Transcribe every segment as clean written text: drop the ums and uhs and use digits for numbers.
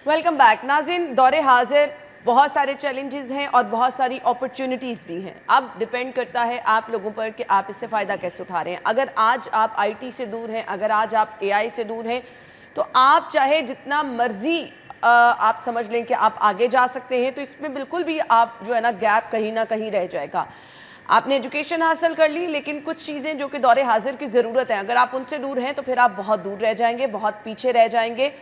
Welcome back नाज़रीन। दौरे हाजिर बहुत सारे चैलेंजेस हैं और बहुत सारी अपॉर्चुनिटीज़ भी हैं। अब डिपेंड करता है आप लोगों पर कि आप इससे फ़ायदा कैसे उठा रहे हैं। अगर आज आप आईटी से दूर हैं, अगर आज आप एआई से दूर हैं, तो आप चाहे जितना मर्जी आप समझ लें कि आप आगे जा सकते हैं, तो इसमें बिल्कुल भी आप जो है ना गैप कहीं ना कहीं रह जाएगा। आपने एजुकेशन हासिल कर ली, लेकिन कुछ चीज़ें जो कि दौरे हाजिर की ज़रूरत है, अगर आप उनसे दूर हैं तो फिर आप बहुत दूर रह जाएंगे, बहुत पीछे रह जाएंगे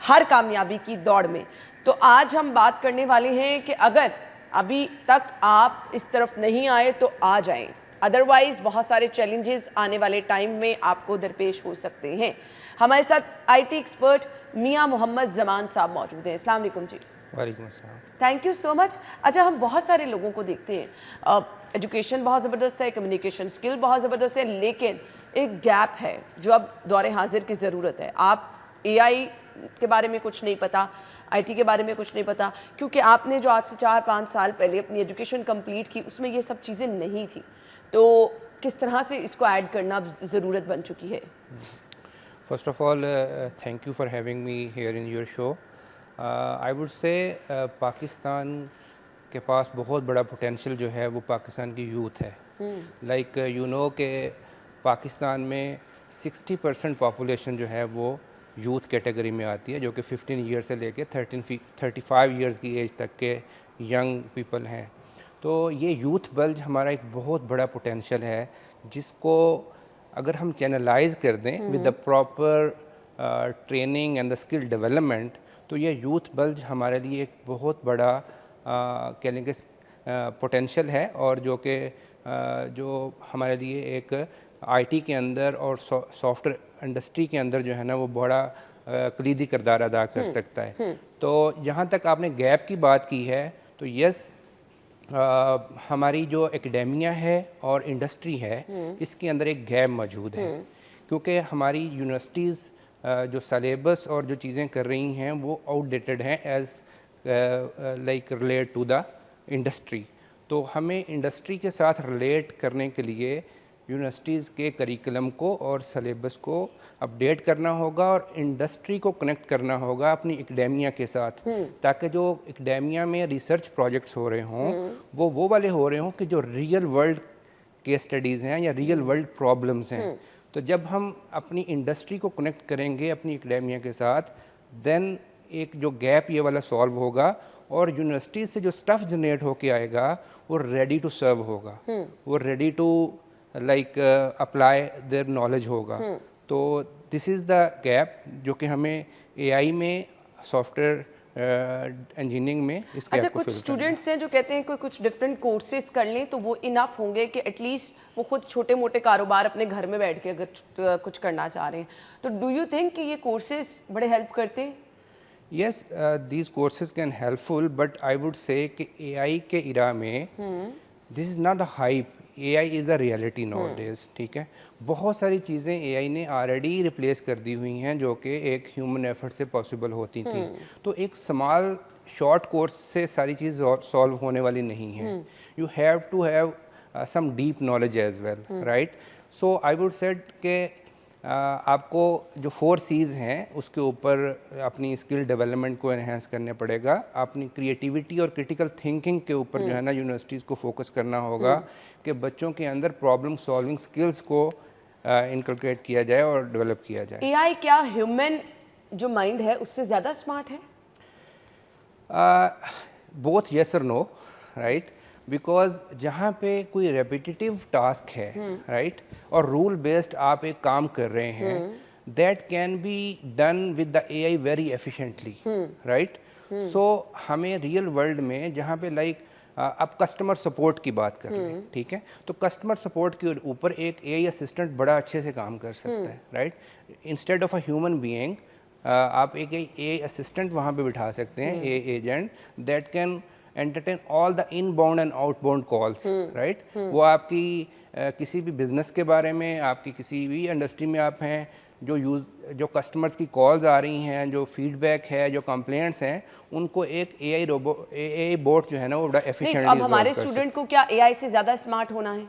हर कामयाबी की दौड़ में। तो आज हम बात करने वाले हैं कि अगर अभी तक आप इस तरफ नहीं आए तो आ जाएं, अदरवाइज बहुत सारे चैलेंजेस आने वाले टाइम में आपको दरपेश हो सकते हैं। हमारे साथ आईटी एक्सपर्ट मियां मोहम्मद जमान साहब मौजूद हैं। अस्सलाम वालेकुम जी। वालेकुम अस्सलाम। Thank you so much. अच्छा, हम बहुत सारे लोगों को देखते हैं, एजुकेशन बहुत ज़बरदस्त है, कम्युनिकेशन स्किल बहुत ज़बरदस्त है, लेकिन एक गैप है जो अब दौरे हाजिर की ज़रूरत है। आप एआई के बारे में कुछ नहीं पता, आईटी के बारे में कुछ नहीं पता, क्योंकि आपने जो आज से 4-5 साल पहले अपनी एजुकेशन कंप्लीट की उसमें ये सब चीज़ें नहीं थी। तो किस तरह से इसको ऐड करना ज़रूरत बन चुकी है? First of all thank you for having me here in your show. I would say Pakistan के पास बहुत बड़ा पोटेंशियल जो है वो पाकिस्तान की यूथ है। लाइक यू नो के पाकिस्तान में 60% पॉपुलेशन जो है वो यूथ कैटेगरी में आती है, जो कि 15 ईयर से लेके 35 ईयर्स की एज तक के यंग पीपल हैं। तो ये यूथ बल्ज हमारा एक बहुत बड़ा पोटेंशियल है, जिसको अगर हम चैनलाइज कर दें with the proper training and the skill development, तो ये यूथ बल्ज हमारे लिए एक बहुत बड़ा कह लेंगे पोटेंशियल है, और जो कि जो हमारे लिए एक आईटी के अंदर और सॉफ्टवेयर इंडस्ट्री के अंदर जो है ना वो बड़ा कलीदी किरदार अदा कर सकता है। तो जहाँ तक आपने गैप की बात की है, तो यस, हमारी जो एकेडेमिया है और इंडस्ट्री है इसके अंदर एक गैप मौजूद है, क्योंकि हमारी यूनिवर्सिटीज़ जो सलेबस और जो चीज़ें कर रही हैं वो आउटडेटेड हैं as like relate to the industry. तो हमें इंडस्ट्री के साथ रिलेट करने के लिए यूनिवर्सिटीज़ के करिकुलम को और सलेबस को अपडेट करना होगा और इंडस्ट्री को कनेक्ट करना होगा अपनी एकेडेमिया के साथ, ताकि जो एकेडेमिया में रिसर्च प्रोजेक्ट्स हो रहे हों वो वाले हो रहे हों कि जो रियल वर्ल्ड केस स्टडीज़ हैं या रियल वर्ल्ड प्रॉब्लम्स हैं। तो जब हम अपनी इंडस्ट्री को कनेक्ट करेंगे अपनी एकेडेमिया के साथ, देन एक जो गैप ये वाला सॉल्व होगा और यूनिवर्सिटी से जो स्टफ़ जनरेट होके आएगा वो रेडी टू सर्व होगा, वो ready to like apply their knowledge होगा। तो दिस इज़ द गैप जो कि हमें एआई में, सॉफ्टवेयर इंजीनियरिंग में इस गैप अच्छा, को कुछ स्टूडेंट्स हैं जो कहते हैं कोई कुछ डिफरेंट कोर्सेज कर लें तो वो इनफ होंगे कि एटलीस्ट वो खुद छोटे मोटे कारोबार अपने घर में बैठ के अगर कुछ करना चाह रहे हैं, तो डू यू थिंक कि ये कोर्सेज बड़े हेल्प करते हैं? Yes, these courses can helpful, but I would say कि AI के इरा में this is not a hype, AI is a reality nowadays। ठीक है, बहुत सारी चीज़ें AI ने ऑलरेडी रिप्लेस कर दी हुई हैं जो कि एक ह्यूमन एफर्ट से पॉसिबल होती थी। तो एक स्मॉल शॉर्ट कोर्स से सारी चीज़ सॉल्व होने वाली नहीं है। You have to have some deep knowledge as well, right. So I would said के आपको जो 4 C's हैं उसके ऊपर अपनी स्किल डेवलपमेंट को एनहेंस करने पड़ेगा, अपनी क्रिएटिविटी और क्रिटिकल थिंकिंग के ऊपर जो है ना यूनिवर्सिटीज़ को फोकस करना होगा कि बच्चों के अंदर प्रॉब्लम सॉल्विंग स्किल्स को इनकलकेट किया जाए और डेवलप किया जाए। एआई क्या ह्यूमन जो माइंड है उससे ज़्यादा स्मार्ट है? बोथ यस और नो, राइट। बिकॉज जहाँ पे कोई रेपिटेटिव टास्क है, राइट, और रूल बेस्ड आप एक काम कर रहे हैं, that can be done with the AI very efficiently, right. So हमें रियल वर्ल्ड में जहाँ पे लाइक आप कस्टमर सपोर्ट की बात कर रहे हैं, ठीक है, तो कस्टमर सपोर्ट के ऊपर एक एआई असिस्टेंट बड़ा अच्छे से काम कर सकता है, right. Instead of a human being आप एक एआई असिस्टेंट वहाँ पे बिठा सकते हैं, a agent that can entertain all the inbound and outbound calls, right. वो आपकी किसी भी बिजनेस के बारे में, आपकी किसी भी इंडस्ट्री में आप हैं, जो कस्टमर्स की कॉल्स आ रही हैं, जो फीडबैक है, जो कंप्लेंट्स हैं, उनको एक एआई बोट जो है ना वो बड़ा एफिशिएंटली अब हमारे स्टूडेंट को क्या एआई से ज़्यादा स्मार्ट होना है?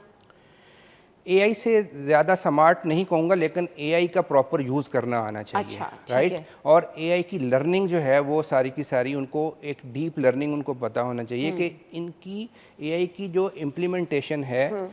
एआई से ज़्यादा स्मार्ट नहीं कहूँगा, लेकिन एआई का प्रॉपर यूज़ करना आना चाहिए। अच्छा, ठीक राइट है। और एआई की लर्निंग जो है वो सारी की सारी उनको एक डीप लर्निंग उनको पता होना चाहिए कि इनकी एआई की जो इम्प्लीमेंटेशन है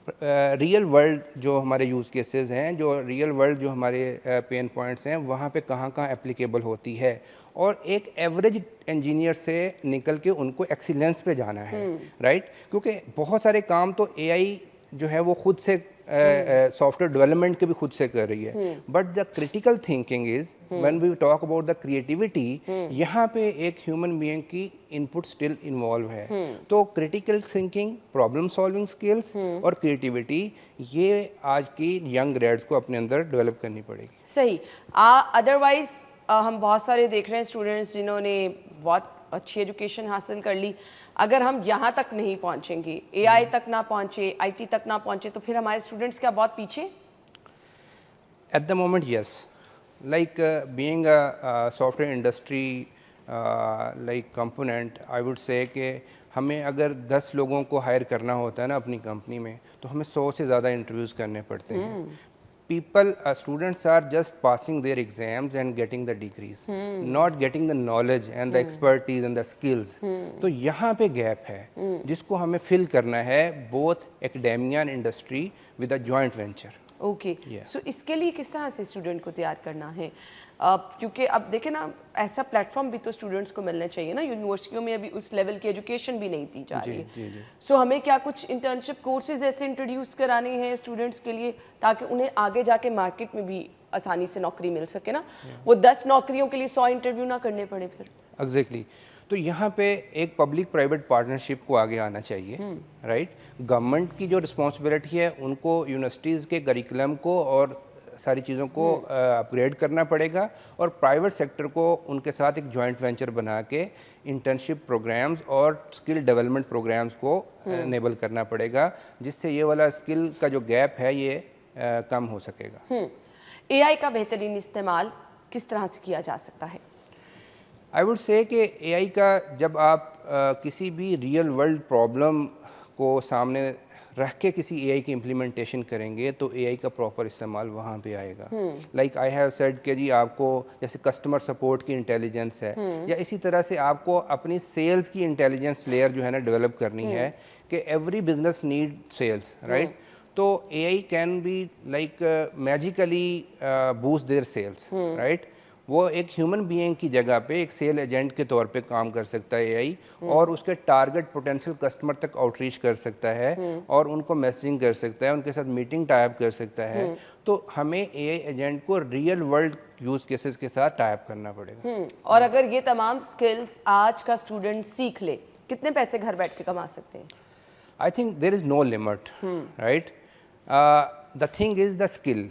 रियल वर्ल्ड जो हमारे यूज़ केसेस हैं, जो रियल वर्ल्ड जो हमारे पेन पॉइंट्स हैं, वहाँ पे कहाँ कहाँ एप्लीकेबल होती है, और एक एवरेज इंजीनियर से निकल के उनको एक्सीलेंस पे जाना है। राइट क्योंकि बहुत सारे काम तो एआई जो है वो खुद से सॉफ्टवेयर डेवलपमेंट के भी खुद से कर रही है, but the critical thinking is when we talk about the creativity, यहाँ पे एक ह्यूमन बीइंग की इनपुट स्टिल इन्वॉल्व है। तो critical thinking, problem solving skills और क्रिएटिविटी, ये आज की यंग ग्रेड्स को अपने अंदर डेवलप करनी पड़ेगी। सही। अदरवाइज हम बहुत सारे देख रहे हैं स्टूडेंट्स जिन्होंने बहुत अच्छी एजुकेशन हासिल कर ली, अगर हम यहाँ तक नहीं पहुँचेंगे, एआई तक ना पहुँचे, आईटी तक ना पहुँचे, तो फिर हमारे स्टूडेंट्स क्या बहुत पीछे? At the moment, yes. Like being a software industry like component, I would say कि हमें अगर 10 लोगों को हायर करना होता है ना अपनी कंपनी में, तो हमें 100 से ज़्यादा इंटरव्यूज़ करने पड़ते हैं। People, students are just passing their exams and getting the degrees, not getting the knowledge and the expertise and the skills. तो यहाँ पे गैप है जिसको हमें फिल करना है, both academia and industry with a joint venture. Okay, so इसके लिए किस तरह से स्टूडेंट को तैयार करना है? क्योंकि अब देखें ना, ऐसा प्लेटफॉर्म भी तो स्टूडेंट्स को मिलना चाहिए ना, यूनिवर्सिटियों में अभी उस लेवल की एजुकेशन भी नहीं दी जा रही है। सो हमें क्या कुछ इंटर्नशिप कोर्सेज ऐसे इंट्रोड्यूस कराने हैं स्टूडेंट्स के लिए, ताकि उन्हें आगे जाके मार्केट में भी आसानी से नौकरी मिल सके ना, वो 10 नौकरियों के लिए 100 इंटरव्यू ना करने पड़े फिर। एग्जैक्टली तो यहाँ पे एक पब्लिक प्राइवेट पार्टनरशिप को आगे आना चाहिए। राइट गवर्नमेंट की जो रिस्पॉन्सिबिलिटी है, उनको यूनिवर्सिटीज़ के करिकुलम को और सारी चीज़ों को अपग्रेड करना पड़ेगा, और प्राइवेट सेक्टर को उनके साथ एक जॉइंट वेंचर बना के इंटर्नशिप प्रोग्राम्स और स्किल डेवलपमेंट प्रोग्राम्स को इनेबल करना पड़ेगा, जिससे ये वाला स्किल का जो गैप है ये कम हो सकेगा। एआई का बेहतरीन इस्तेमाल किस तरह से किया जा सकता है? आई वुड से कि एआई का जब आप किसी भी रियल वर्ल्ड प्रॉब्लम को सामने रख के किसी एआई की इम्प्लीमेंटेशन करेंगे, तो एआई का प्रॉपर इस्तेमाल वहाँ पे आएगा। लाइक आई हैव सेड कि जी आपको जैसे कस्टमर सपोर्ट की इंटेलिजेंस है, या इसी तरह से आपको अपनी सेल्स की इंटेलिजेंस लेयर जो है ना डेवलप करनी है, कि every business need sales, right? तो AI can be like magically boost their sales, right? वो एक ह्यूमन बीइंग की जगह पे एक सेल एजेंट के तौर पे काम कर सकता है एआई, और उसके टारगेट पोटेंशियल कस्टमर तक आउटरीच कर सकता है, और उनको मैसेजिंग कर सकता है, उनके साथ मीटिंग टाइप कर सकता है। तो हमें एआई एजेंट को रियल वर्ल्ड यूज केसेस के साथ टाइप करना पड़ेगा। और अगर ये तमाम स्किल्स आज का स्टूडेंट सीख ले, कितने पैसे घर बैठ के कमा सकते हैं? I think there is no limit, right? The thing is the skill.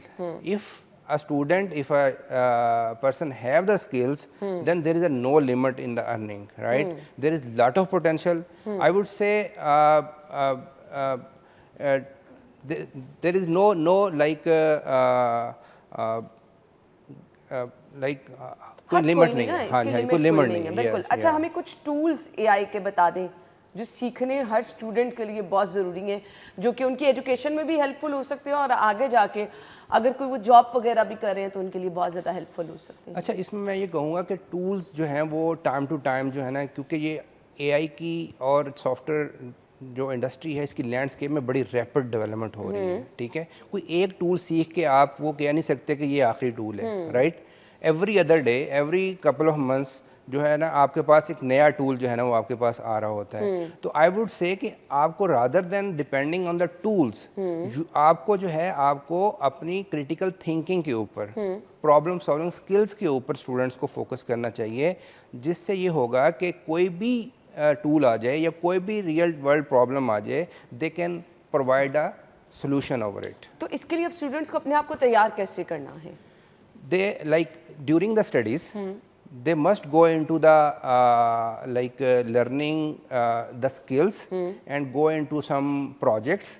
If a student, if a person have the skills, then there is a no limit in the earning, right? There is lot of potential. I would say there is no like कोई limit नहीं है। हाँ जी, कोई limit नहीं है, बिल्कुल। अच्छा, हमें कुछ टूल्स एआई के बता दें जो सीखने हर स्टूडेंट के लिए बहुत ज़रूरी हैं, जो कि उनकी एजुकेशन में भी हेल्पफुल हो सकते हैं, और आगे जाके अगर कोई वो जॉब वगैरह भी कर रहे हैं तो उनके लिए बहुत ज़्यादा हेल्पफुल हो सकते हैं। अच्छा, इसमें मैं ये कहूँगा कि टूल्स जो हैं वो टाइम टू टाइम जो है ना, क्योंकि ये एआई की और सॉफ्टवेयर जो इंडस्ट्री है इसकी लैंडस्केप में बड़ी रैपिड डेवलपमेंट हो रही है, ठीक है? कोई एक टूल सीख के आप वो कह नहीं सकते कि ये आखिरी टूल है, right? Every other day, every couple of months जो है ना, आपके पास एक नया टूल जो है ना वो आपके पास आ रहा होता है। तो आई वुड से कि आपको rather than depending on the tools, आपको जो है आपको अपनी क्रिटिकल थिंकिंग के ऊपर, प्रॉब्लम सॉल्विंग स्किल्स के ऊपर स्टूडेंट्स को फोकस करना चाहिए, जिससे ये होगा कि कोई भी टूल आ जाए या कोई भी रियल वर्ल्ड प्रॉब्लम आ जाए, they can provide a solution over it. तो इसके लिए अब स्टूडेंट्स को अपने आप को तैयार कैसे करना है? They like during the studies, they must go into the learning the skills and go into some projects,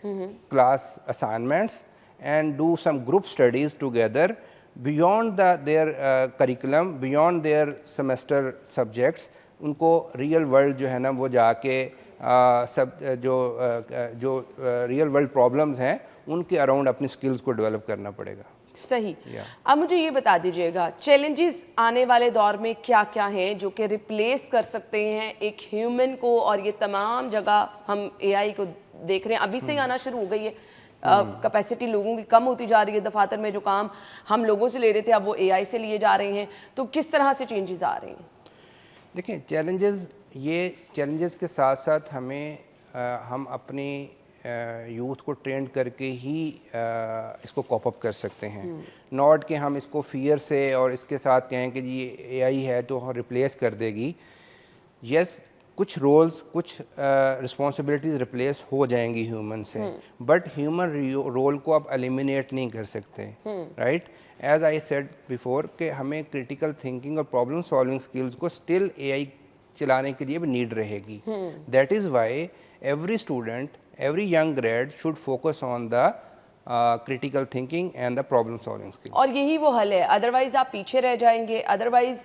class assignments, and do some group studies together beyond their curriculum, beyond their semester subjects. उनको real world जो है ना वो जाके सब जो real world problems हैं उनके अराउंड अपनी स्किल्स को डेवलप करना पड़ेगा। सही। Yeah. अब मुझे ये बता दीजिएगा, चैलेंजेस आने वाले दौर में क्या क्या हैं जो कि रिप्लेस कर सकते हैं एक ह्यूमन को, और ये तमाम जगह हम एआई को देख रहे हैं, अभी से ही आना शुरू हो गई है। कैपेसिटी लोगों की कम होती जा रही है, दफातर में जो काम हम लोगों से ले रहे थे अब वो एआई से लिए जा रहे हैं, तो किस तरह से चेंजेस आ रहे हैं? देखिए, चैलेंजेस के साथ साथ हमें हम अपनी यूथ को ट्रेंड करके ही इसको कॉप अप कर सकते हैं। नॉट कि हम इसको फियर से और इसके साथ कहें कि जी एआई है तो हम रिप्लेस कर देगी। यस, कुछ रोल्स, कुछ रिस्पॉन्सिबिलिटीज़ रिप्लेस हो जाएंगी ह्यूमन से, बट ह्यूमन रोल को आप एलिमिनेट नहीं कर सकते, right. As I said before कि हमें क्रिटिकल थिंकिंग और प्रॉब्लम सॉल्विंग स्किल्स को स्टिल एआई चलाने के लिए भी नीड रहेगी। That is why every student, every young grad should focus on the critical thinking and the problem solving skills. और यही वो हल है, अदरवाइज आप पीछे रह जाएंगे, अदरवाइज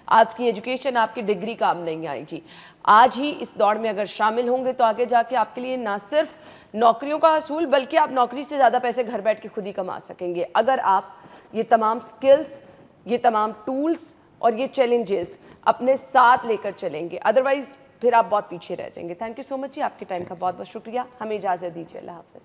आपकी एजुकेशन, आपकी डिग्री काम नहीं आएगी। आज ही इस दौड़ में अगर शामिल होंगे तो आगे जाके आपके लिए ना सिर्फ नौकरियों का हसूल, बल्कि आप नौकरी से ज़्यादा पैसे घर बैठ के खुद ही कमा सकेंगे अगर आप ये तमाम स्किल्स, ये तमाम टूल्स और ये चैलेंजेस अपने साथ लेकर चलेंगे। अदरवाइज फिर आप बहुत पीछे रह जाएंगे। थैंक यू सो मच जी, आपके टाइम का बहुत बहुत शुक्रिया। हमें इजाज़त दीजिए। अल्लाह हाफ़िज़।